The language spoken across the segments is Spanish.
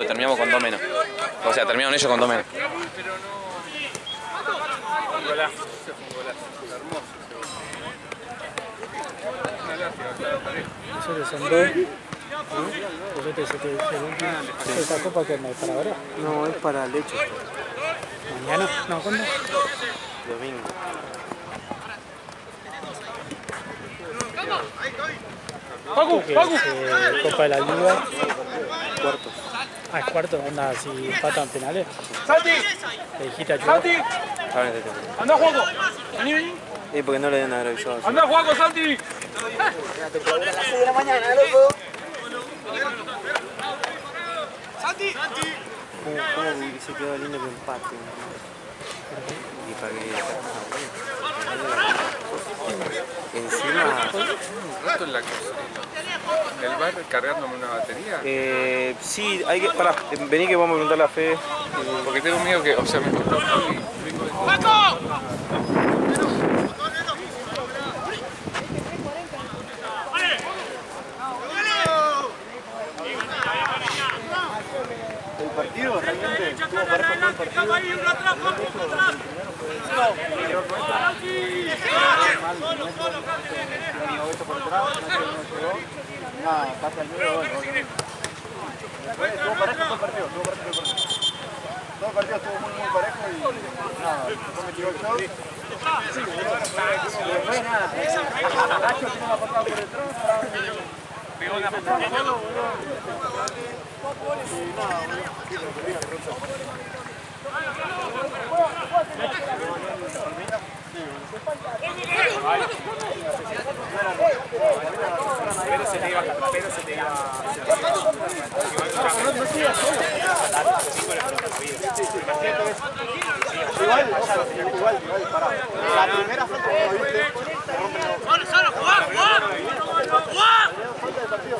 Terminamos con 2 menos. O sea, terminaron ellos con 2 menos. Pero no. Un golazo, ese fue un golazo. Hermoso. Una lástima, Nosotros son 2. Vosotros esta copa que es para ahora. No, es para leche. Mañana. No, ¿cuándo? Domingo. Copa de la Liga. Cuartos. Ah, es cuarto, onda, si empatan penales. ¡Santi! Le dijiste a Chulo. ¡Santi! ¡Anda, juego! Vení, vení. Y porque no le den avisado. ¡Anda, juego, Santi! A las 6 de la mañana, loco. ¡Santi! ¿Cómo hubiese quedado lindo que empate? Y para que... Encima... Un rato en la el bar cargándome una batería. Sí, hay que... Pará, vení que vamos a preguntarle a Fede. Porque tengo miedo que... O sea, me encontró y... ¡Paco! El partido realmente estuvo parejo todo el partido. Pasa el medio, estuvo parejo todo el partido, todo el partido estuvo muy parejo y nada, después me tiró el shot. Y después nada, Nacho tiene una patada por detrás, pegó una patada, y nada, pero se te iba igual, pará. La primera falta que lo viste, ¡Solo, jugar! falta de partido.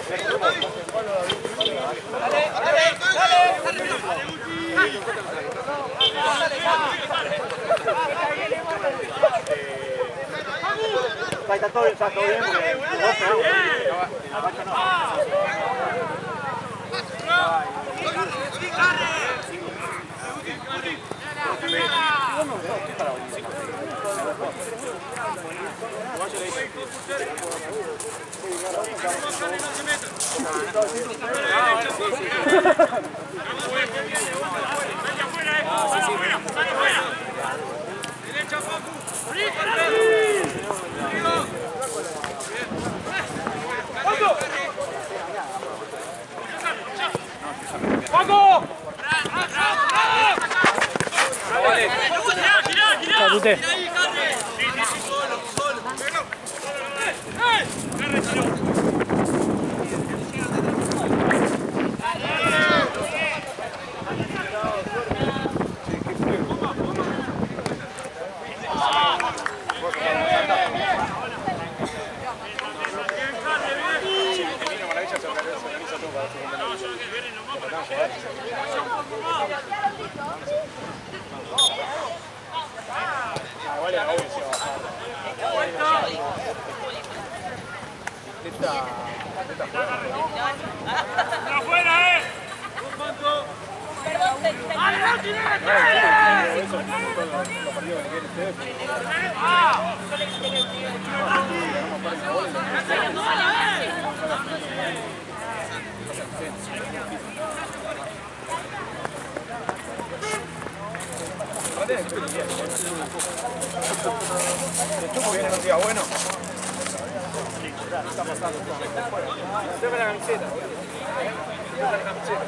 Está todo bien, porque los dos pegamos. La bacha no. ¡Paco! Cabute. ¡Afuera, eh! Bueno. Está pasando. Saca la camiseta. Saca la camiseta.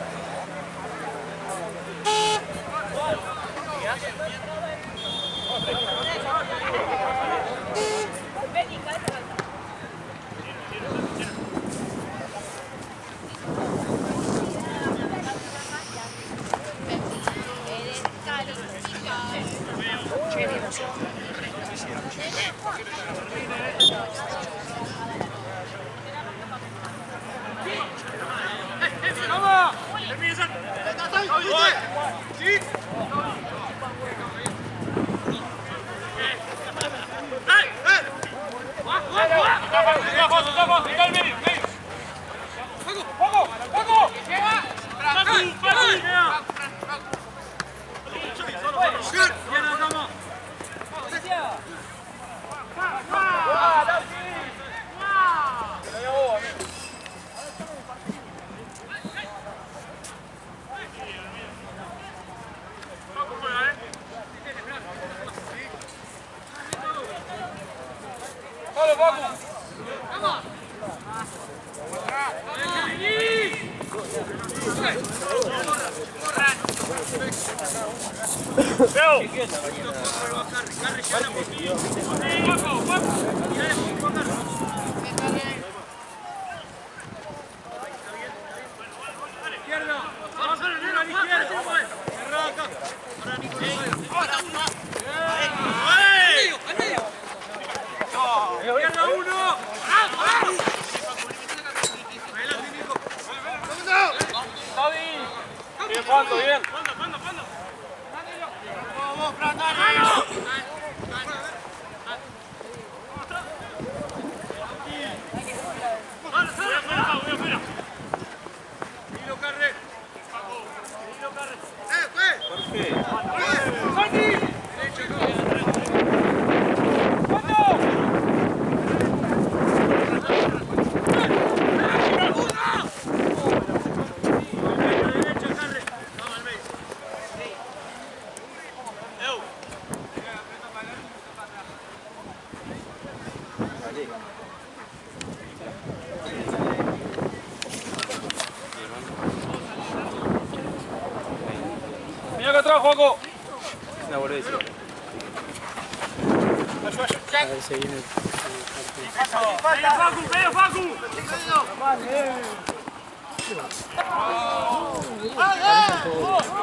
¡Paco! Bien, Juanco, bien. Mira acá atrás, Juanco. Una boludez. A ver si viene el ¡Venga, Facu!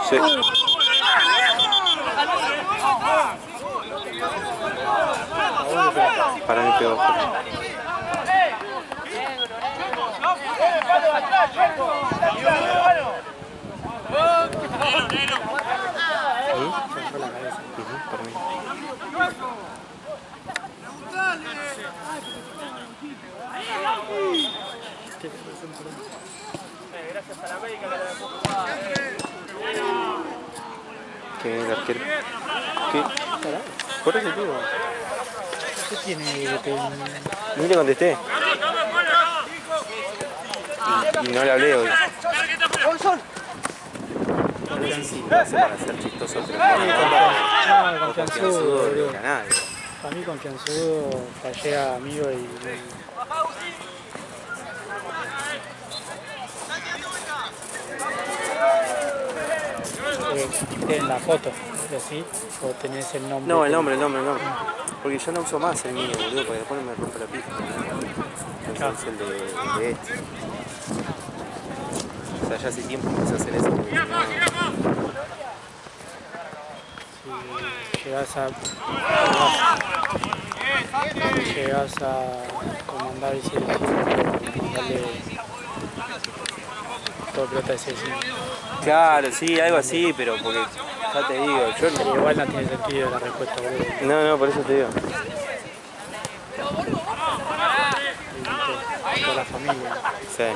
Sí. Para mí pegó. Para mí. Gracias a la América que Qué bien el arquero. ¿Qué? Por eso, tío. ¿Qué tiene? Ni le contesté. Y no le hablé hoy. Sí, lo hace para ser chistoso, pero no Confianzudo, boludo. nada. Para mí confianzudo, llega amigo y... En la foto, ¿sí? O tenés el nombre. No, el nombre. Porque yo no uso más el mío, boludo, porque después me rompe la pija. Entonces el de este. O sea, ya hace tiempo empecé a hacer eso. Porque no... Si llegas a comandar y ser darle todo pelota de sesión. Claro, sí, algo así, pero porque ya te digo, yo Pero igual no tiene sentido la respuesta, boludo. no, por eso te digo. Toda la familia. Sí, El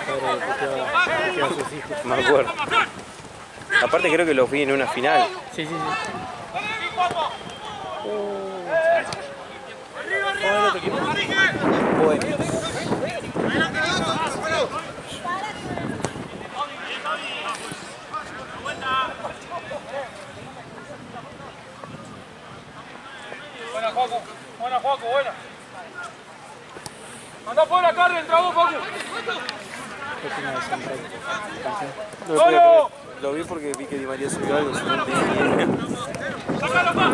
padre puteaba a sus hijos. me acuerdo. Aparte creo que los vi en una final. Sí. Bueno. Buena, Juanco, buena. Anda por la carne, entra vos, Facu. ¿Qué opina de Central? Campeón. ¡Solo! Lo vi porque vi que Di María subió algo, si no tenía ni idea. ¡Sácalo, pa!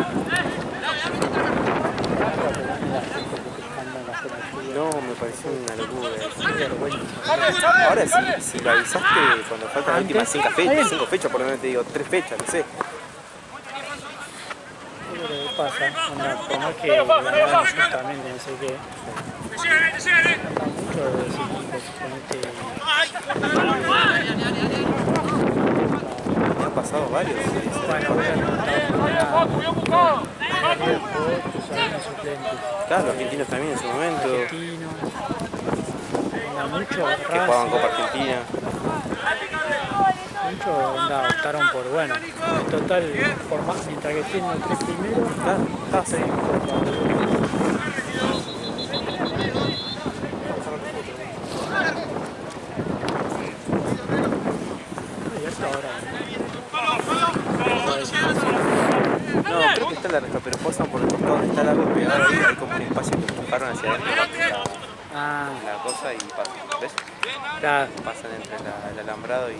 No, me pareció una locura. ¡Carne, carne! Ahora si lo avisaste cuando faltan las últimas 5 fechas, por lo menos te digo 3 fechas, no sé. ¿Qué pasa? Onda, por más que ganaban justamente, no sé qué. ¡Te siguen! Mucho de ese equipo, suponete. Me han pasado varios. Bueno, Facu, bien buscado. suplentes. Claro, los argentinos también en su momento, Argentinos. Mucho que jugaban Copa Argentina. onda, optaron por, bueno, en total, por más, mientras que tienen los 3 primeros, Claro, está sí. y hasta ahora. No, creo que está en la reja, pero pasan por el costado donde está el árbol pegado ahí, hay como un espacio que empujaron hacia adentro Ah, la cosa y pasan, ¿ves? claro. Pasan entre el alambrado y...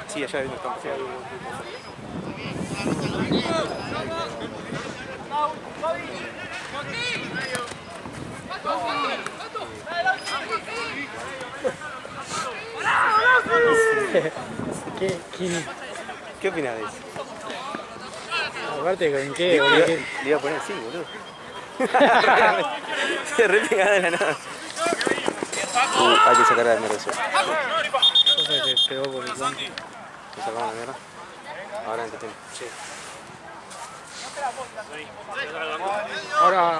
Sí, allá viene el campo. ¿Qué opinas de eso? Aparte, ¿con qué? Le boludo? iba a poner así, boludo. Se re pegada de la nada. Hay que sacar la mierda eso. Cosa que pegó por el banco. ¿Le sacamos la mierda? Ahora en qué tiempo. Sí. Ahora,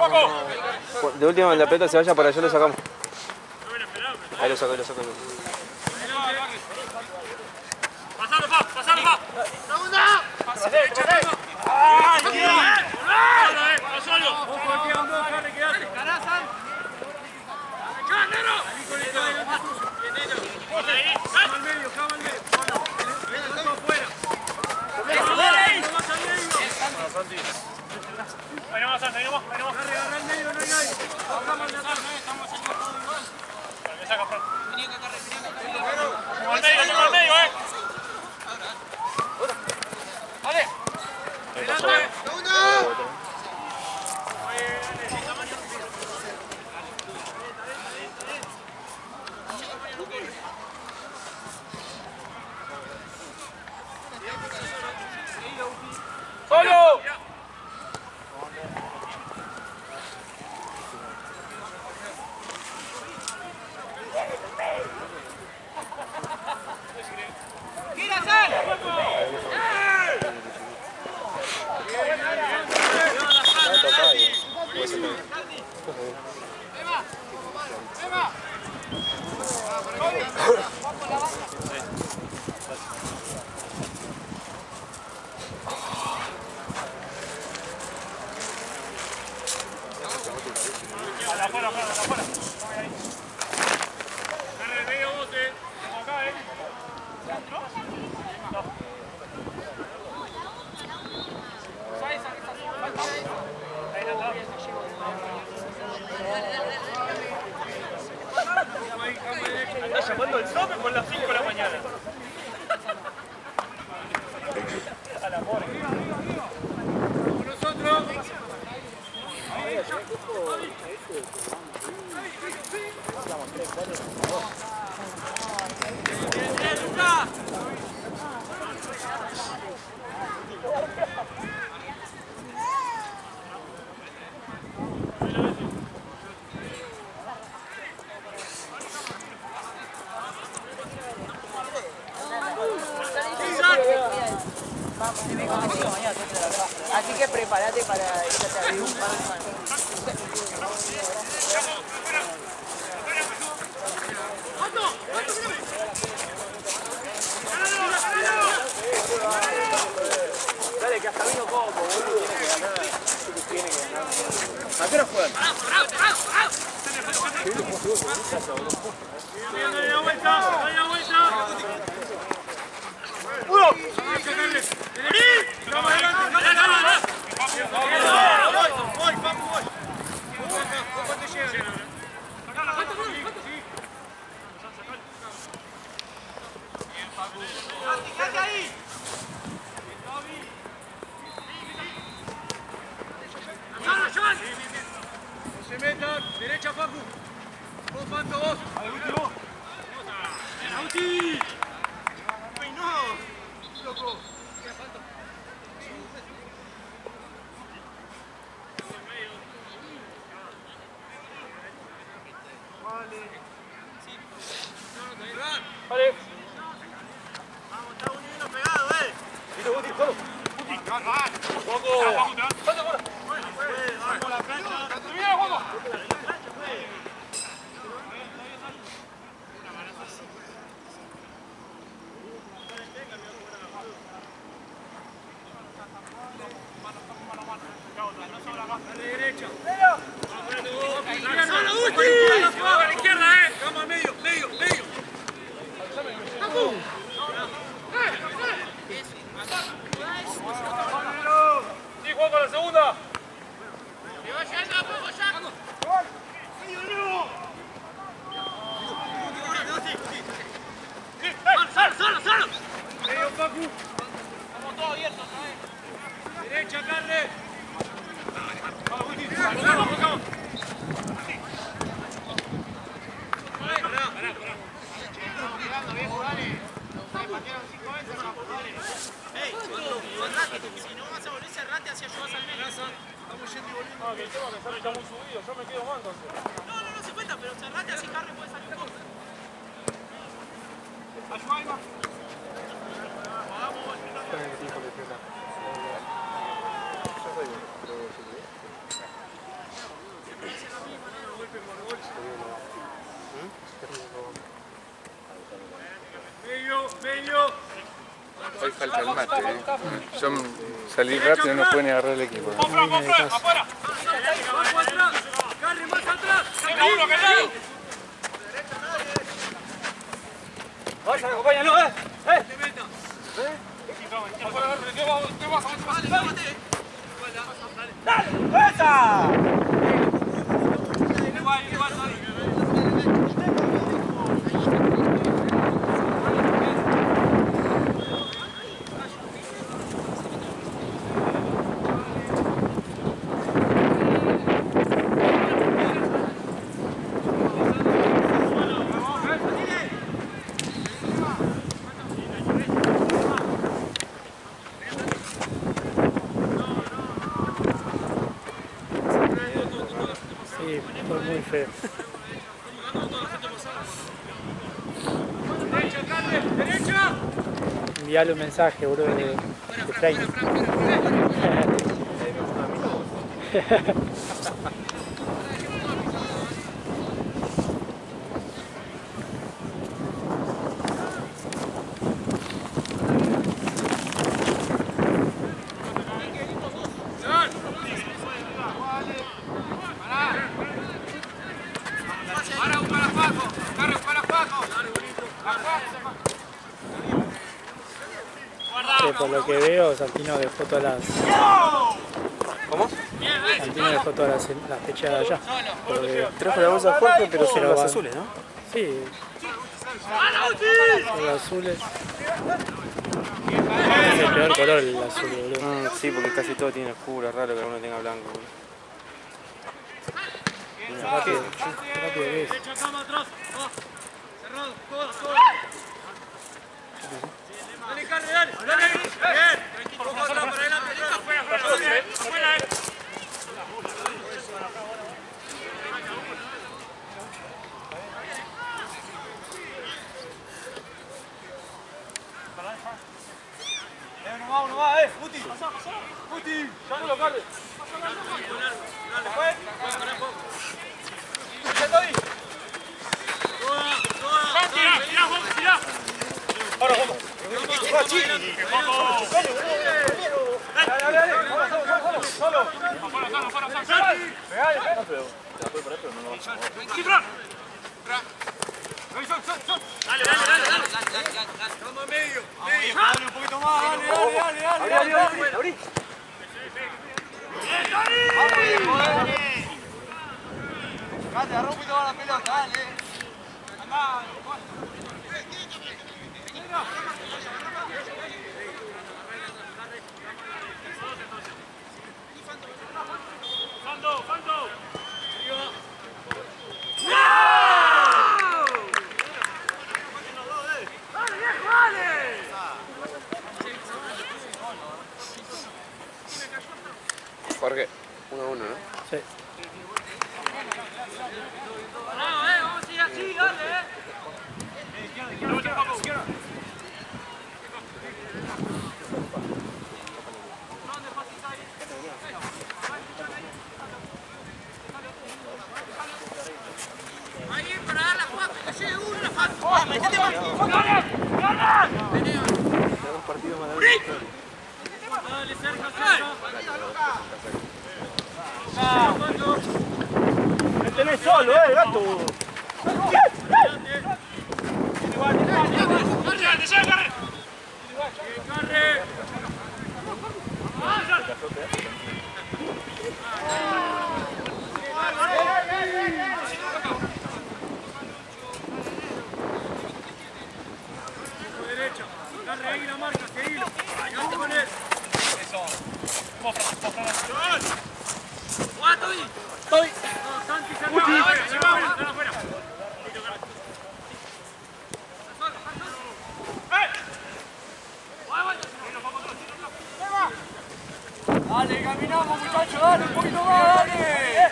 De última, la pelota se vaya para allá, lo sacamos. Ahí lo saco, ahí lo saco. Pasalo, pa, pasalo, pa. ¡Solo! Está llamando el sope por las 5 de la mañana. A la morgue. Con nosotros. Así que prepárate para irte a abrir un par de manos. Dale, que hasta vino Coco, boludo. Tiene que ganar. ¿A qué hora juegan? Dale la vuelta, dale la vuelta. ¡Uno! ¡Vení! ¡Vamos adelante! ¡Dale, dale, dale! ¡Voy, vamos, voy! ¿Cuánto llega? ¡Fíjate ahí! No se metan, derecha Facu. Vos, Panto, vos. Agustín, vos. ¡Agustín! ¡Ay, no! ¡Loco! Vale. Vamos, está unido pegado, Vito, Guti, solo. Vamos la plancha. ¡Termina, Juanjo! Si no vas a volver, cerrate hacia ayudas al medio. Estamos yendo y volviendo. No, que el tema que está muy subido, yo me quedo más entonces. No se cuenta, pero cerrate así Carre puede salir un poco. Ayuda, Iván. Hoy falta el mate, Yo salí rápido y no pude ni agarrar el equipo. ¡Afuera! Carre más atrás. ¡Venga uno, callado! ¡Vaya, acompáñalo, ¡Dale! ¡Esa! Sí, fue muy feo. Derecha, Carre, derecha. Enviarle un mensaje, boludo, de training. Para un para Paco. Carre para Paco. Sí, por lo que veo, Santino dejó todas las... ¿Cómo? Santino dejó todas las fechadas allá. Por lo que veo. Trajo la bolsa Jorge, pero son Pero las va- azules, ¿no? Sí, los azules. Es el peor color el azul, boludo. Sí, porque casi todo tiene oscuro, es raro que alguno tenga blanco. Rápido que es. Derecha, cama atrás. Cerrado. Todo. Dale, Carre, dale. Bien. Tranquilo. Para adelante. Afuera. Uno va, Guti. Guti, ya no lo cargue. Después. ahí. Tirá. Ahora, vamos. Dale. Solo. Dale. Vamos medio. Dale un poquito más, dale. Abrí. Dale, agarra un poquito más la pelota, dale. Fando. Jorge. 1-1, ¿no? Sí. Vamos a ir así, dale. Ahí para dar la jugada, que llegue uno la falta. Metete más. ¡Gana! Tenemos partido más de Dale, cerca. Me tenés solo, gato. Carre. Derecha. Carre ahí la marca, seguilo. Llegate con él. Estoy. No, Santi, afuera. Dale, caminamos muchachos, dale, un poquito más, dale.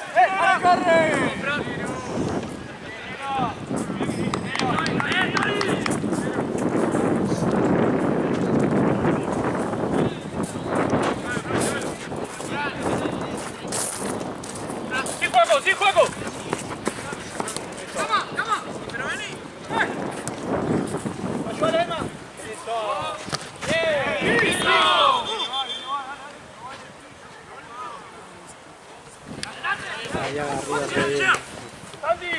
¡Corre! ¡Sin juego, sin juego! Pero vení. ¡Ayúdale, Emma! Allá arriba se ve. ¡Sandy!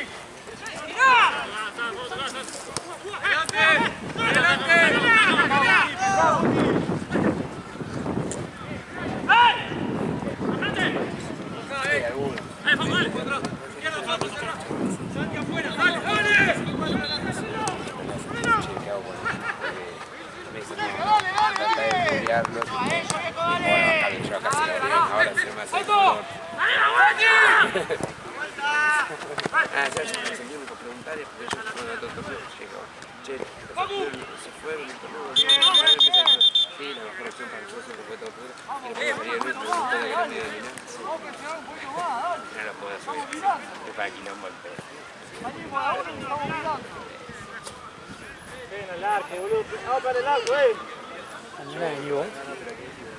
Mañana vení vos.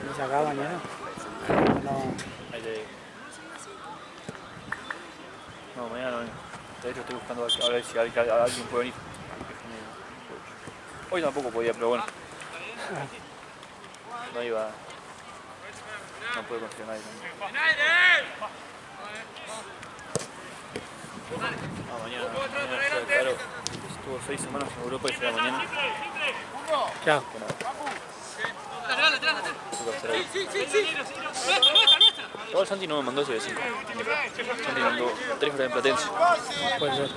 ¿Venís acá mañana? No. No, mañana no vengo. De hecho estoy buscando a ver si alguien puede venir. Hoy tampoco podía, pero bueno. No iba. No puedo conseguir a nadie. No, mañana claro. Estuvo 6 semanas en Europa y será mañana. Chao. Igual Santi no me mandó ese de 5. Santi mandó 3 horas en Platense. Puede ser.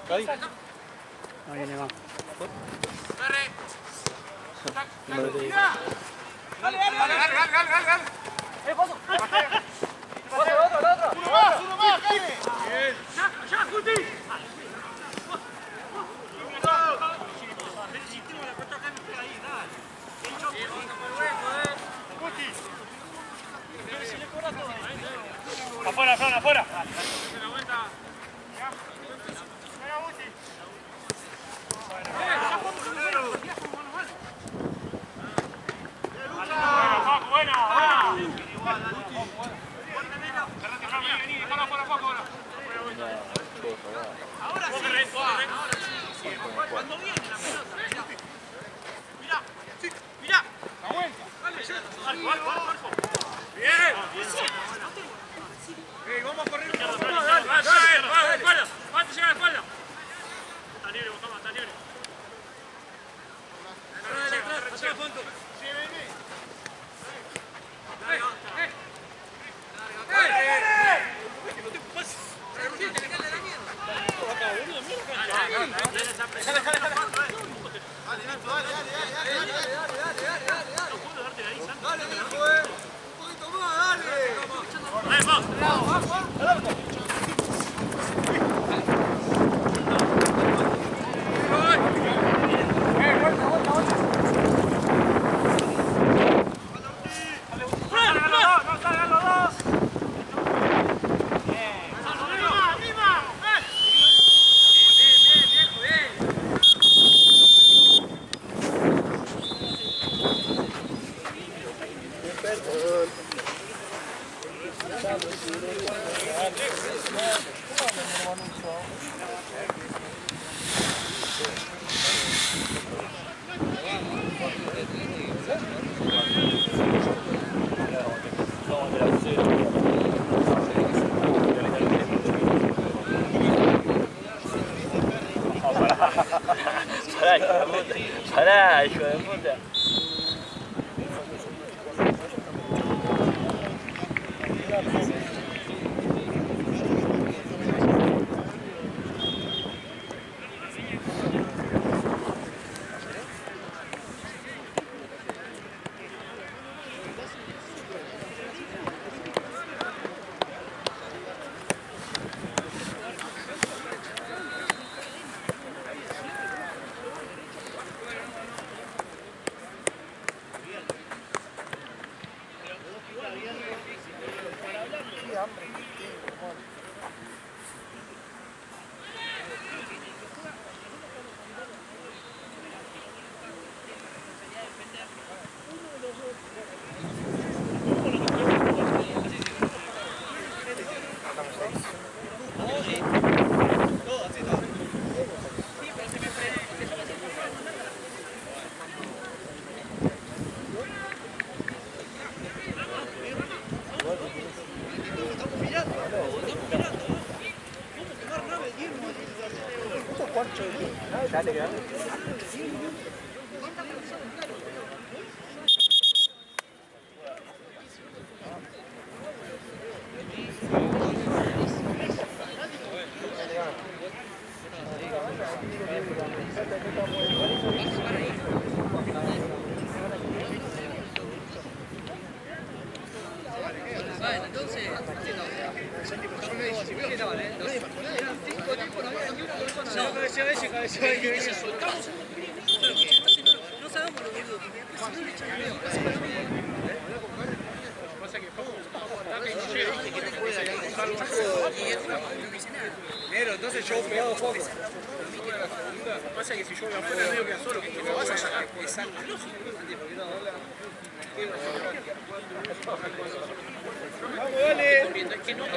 ¿Cadi? No viene más. No lo tengo. Afuera, Fran, afuera. Cuando viene la pelota. Mira, mira. Bien. Vamos a correr un poco más, dale. Espalda, vas a llegar a la espalda. Está libre, Bojama, está libre. Atrás, a fondo. Sí, vení. No te pases. Pará, hijo de puta. Entonces yo pegado poco. Pasa que si yo voy afuera medio que solo, que no vas a sacar. Exacto. Vamos, dale. Es que no, ya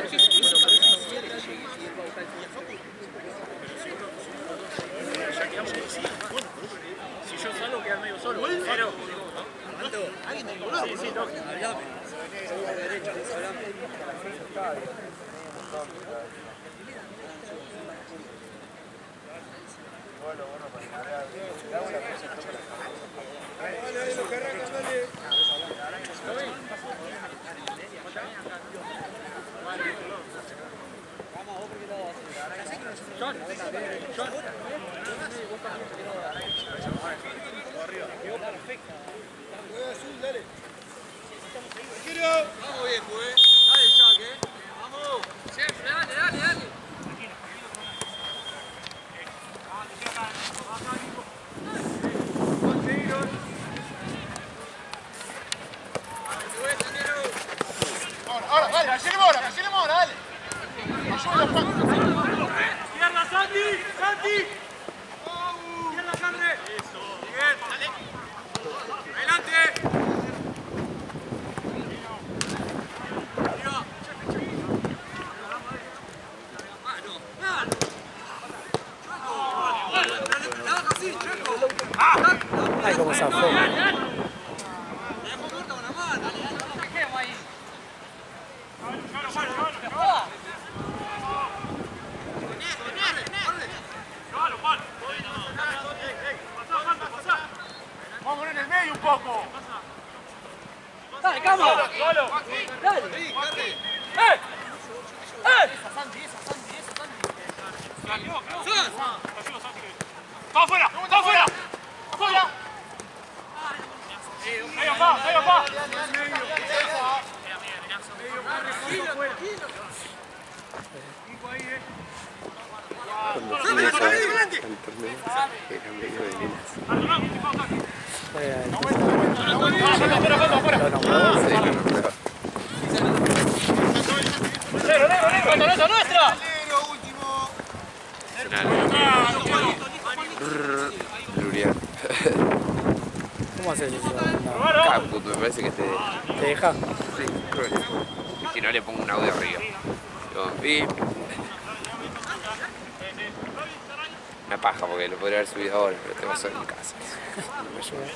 quedamos si yo salgo queda medio solo. Pero ¿alguien te conoce? Sí, sí, no. Hablame. Derecho, hablame. Vamos bien, pues. Dale, Jack, Vamos. Siempre, dale, dale, dale. Ahora, dale, accionemos ahora, dale. Ayúdalo, Juan. ¡Izquierda, Santi! ¡Santi! ¡Izquierda, Carre! Eso. Bien, dale. ¡Adelante! Arriba. ¡Mano! ¡Mano! ¡Trabaja así, Checo! Ay, cómo zafó. ¡Me dejó corta una mano! ¿Qué quedamos ahí? Vamos en el medio un poco. Dale, cámara. Dale. ¡Está afuera! ¡Está afuera! ¡Afuera! ¡Medio va! Cuando fui a cantarme era medio de nenas. ¡Negro, nuestra! Lurian. ¿Cómo haces eso? No. Caput, me parece que te ¿Te deja? Sí, creo que sí. Y si no, le pongo un audio arriba. Digo, pip. Una paja porque lo podría haber subido ahora, pero tengo que hacer en casa. No me ayuda.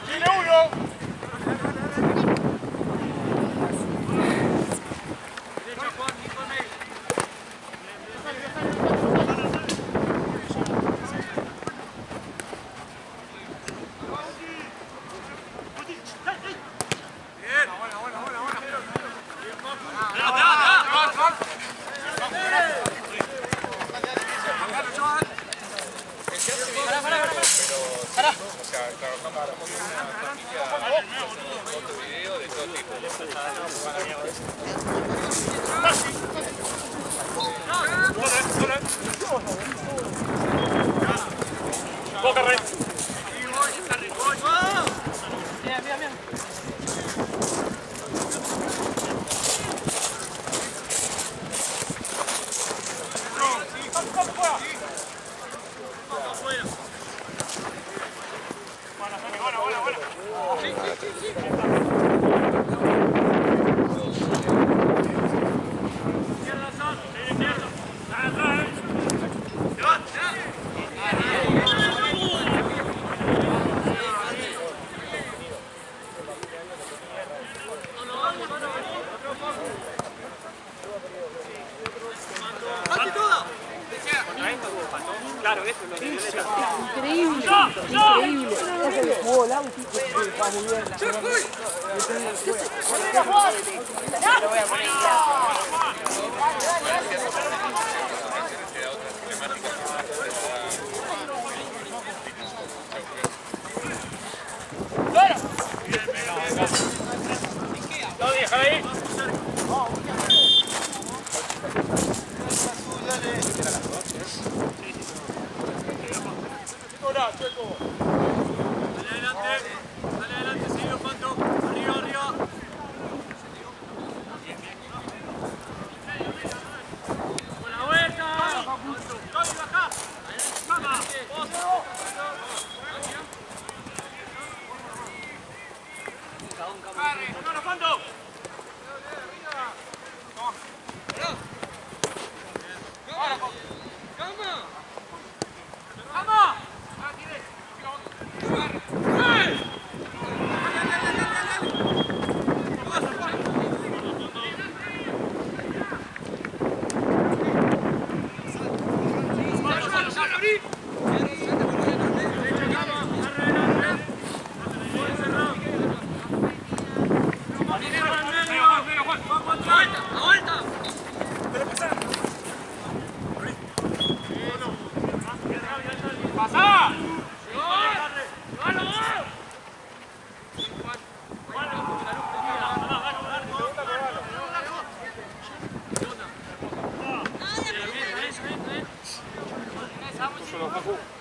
¡Tiene uno! Claro, eso es lo de Violeta. Increíble, increíble. Ese jugó el auto y va muy bien. Lo voy a poner No, déjala ahí. Dale adelante, seguido, Fanto. Arriba, arriba. Con la vuelta. Toby, baja. Vamos. ¡Vamos, Fanto!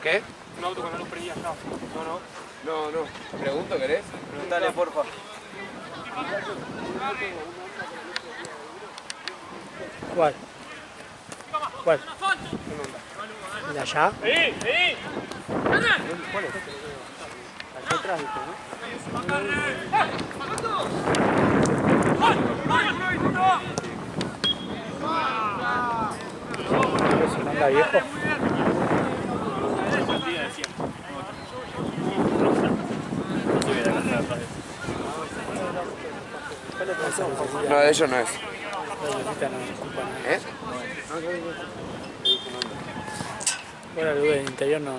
¿Qué? Un auto con la luz prendida acá. No. Pregunto, ¿querés? Preguntale, porfa. ¿Cuál? ¿Cuál? ¿El de allá? ¡Sí! ¡Sí! ¿Cuál es? Allá atrás, ¿viste, no? ¿Se manda viejo? No, de ellos no es. ¿Eh? Bueno, el del interior no.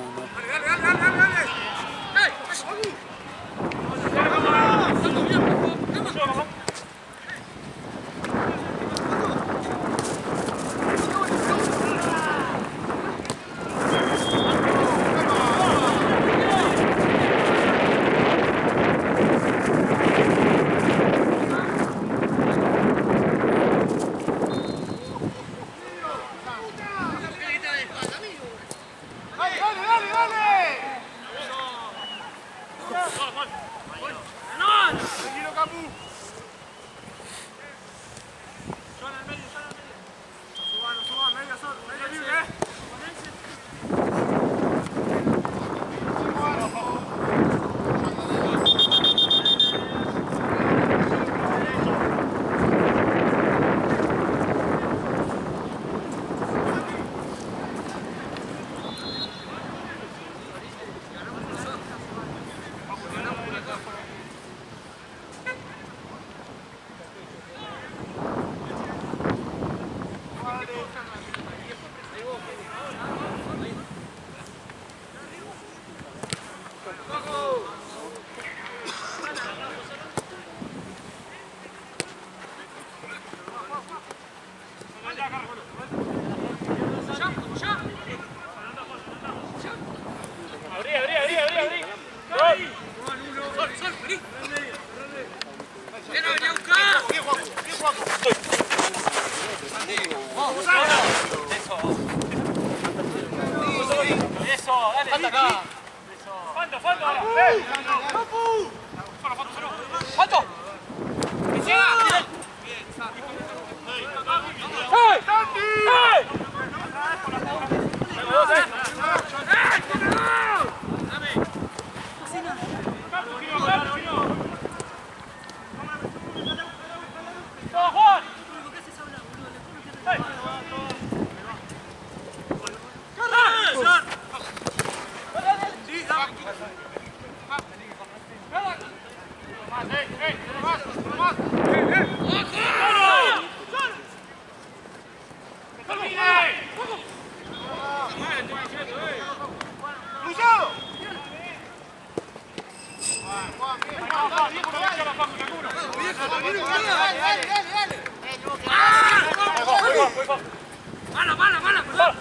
Mala, mala, mala, mala.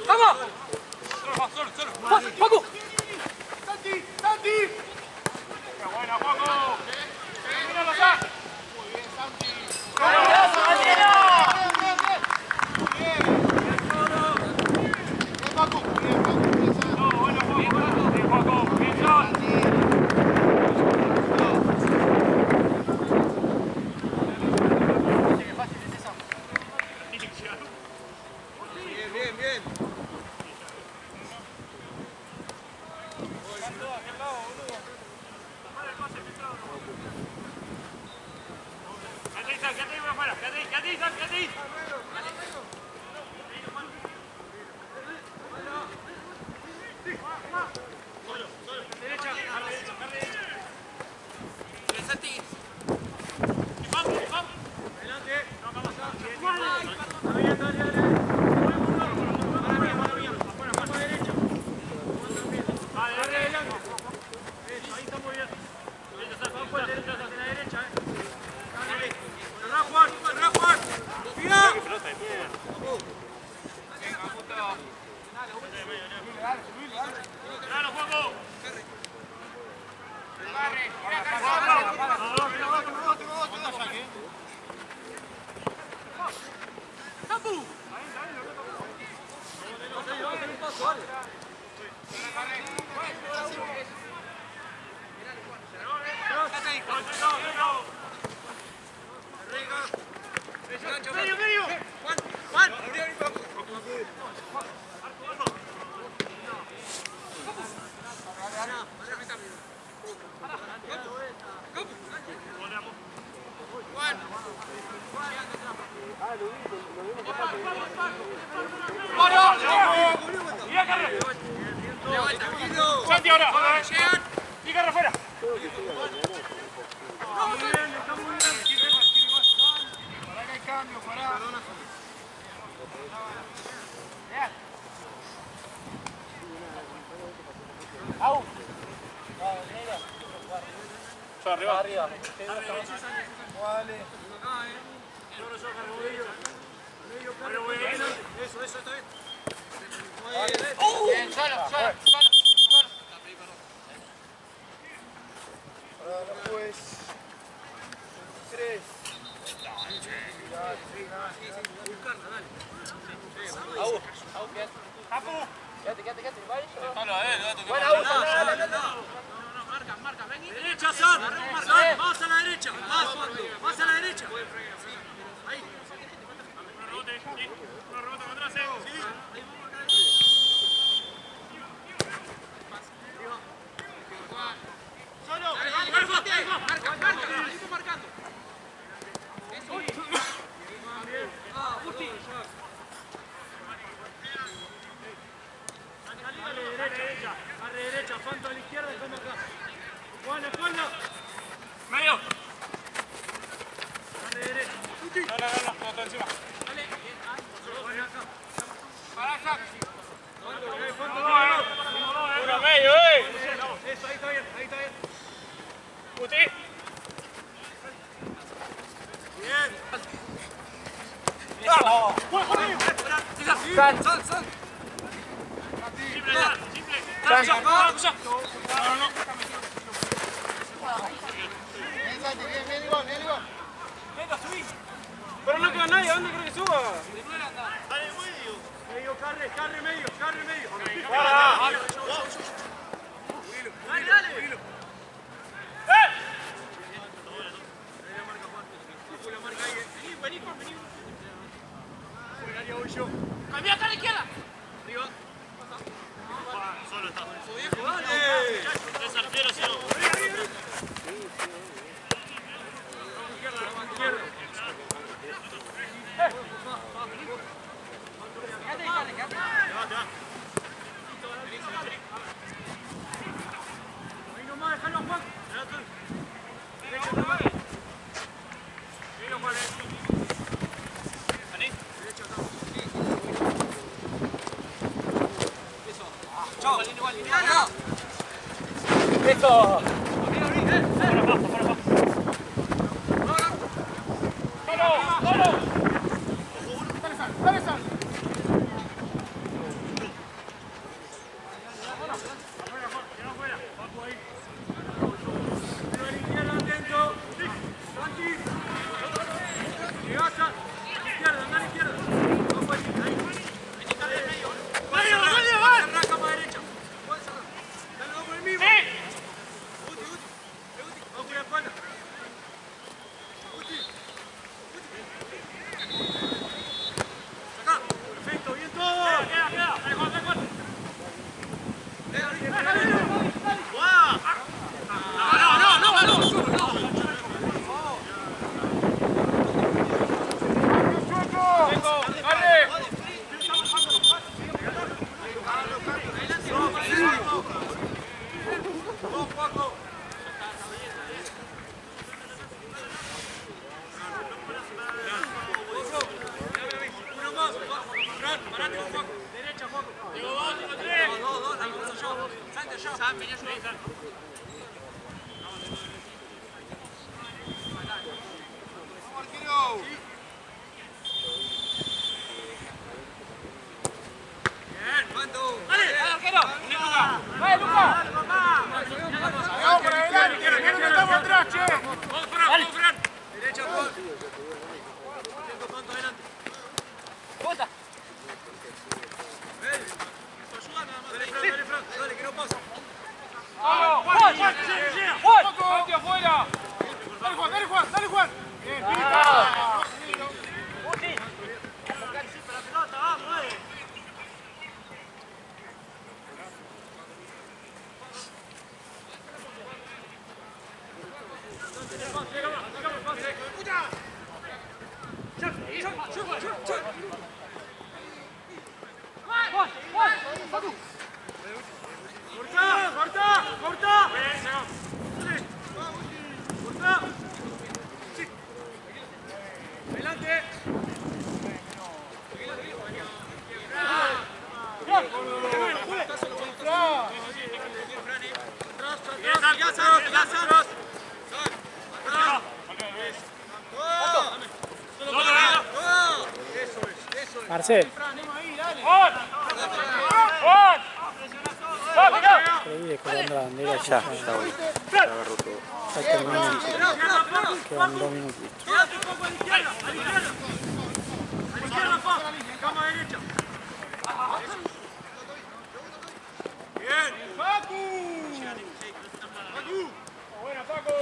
¡Vamos! ¡Paco! Buena, Juanjo. Míralo acá. Santi ahora. Y carra afuera. Arriba. Eso, está bien. Bien, solo. Ahora pues. 3. Quédate, vaya. Marca, ven. Derecha, San. Más a la derecha. Más a la derecha. Ahí. Una rebota con atrás, sí. Solo. Marca. Ahí marcando. Derecha, Fanto a la izquierda y como acá. Juan, espalda. Medio. Derecha. No, todo encima. Dale. Para acá. Uno medio, Eso, ahí está bien. Puti. Bien. Sal. Simple. Bien, igual. Venga, subí. Pero no queda nadie, ¿a dónde creo que suba? Dale medio. Carre medio. Dale. Vení. Cambia acá a la izquierda. Arriba. Solo está. Dale. Es arquero, si no. Ahí nomás, déjalo, Juan. Derecha, Juan. ¡Eso! ¡Solo! Marcel. Ahí colgando la bandera. Ya, está bueno. Ya agarró todo. Ya terminó. Quedan 2 minutos. Quédate un poco a la izquierda, a la izquierda. A la izquierda, pa. Cama derecha. Bien. Paco. Paco. Buena, Paco.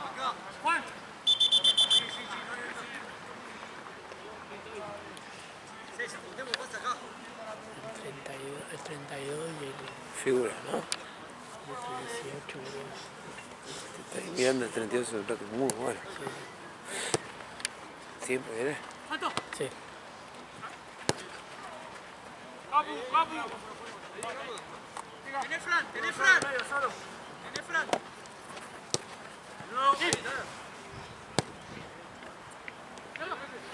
Acá. Juan. Sí, apuntemos, pasa acá. El 32 y el Figura, ¿no? 18 creo. Está mirando el 32 es un rato muy bueno. ¿Siempre viene? Sí. Papu, Papu. Tené Fran, tené Fran. Tené Fran. No, sí.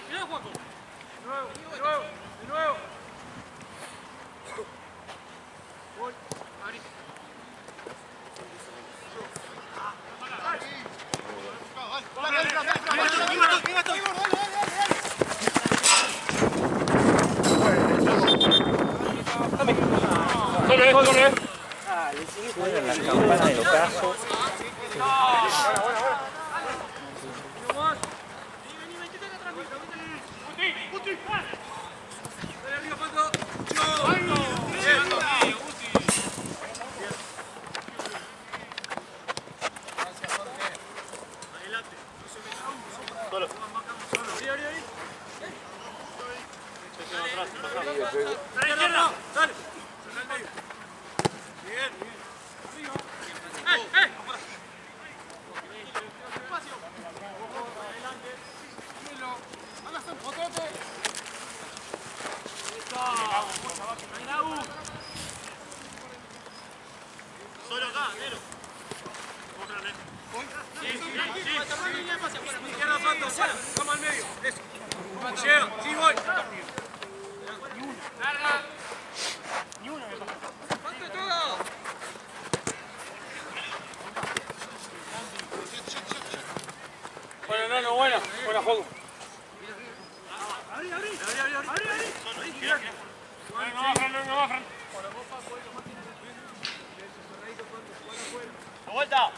Mirá, Juanjo. De nuevo, de nuevo, de nuevo. Gol. Ari. Suena la campana del caso. Solo acá, Nero. Sí, sí, sí. Izquierda, Pato, fuera. Vamos al medio. Eso. Llega, sí, voy. Larga. Ni uno me pasa. ¡Pato todo! Bueno, no, buena. Buena juego. Abrí. No va, Fran. La vuelta.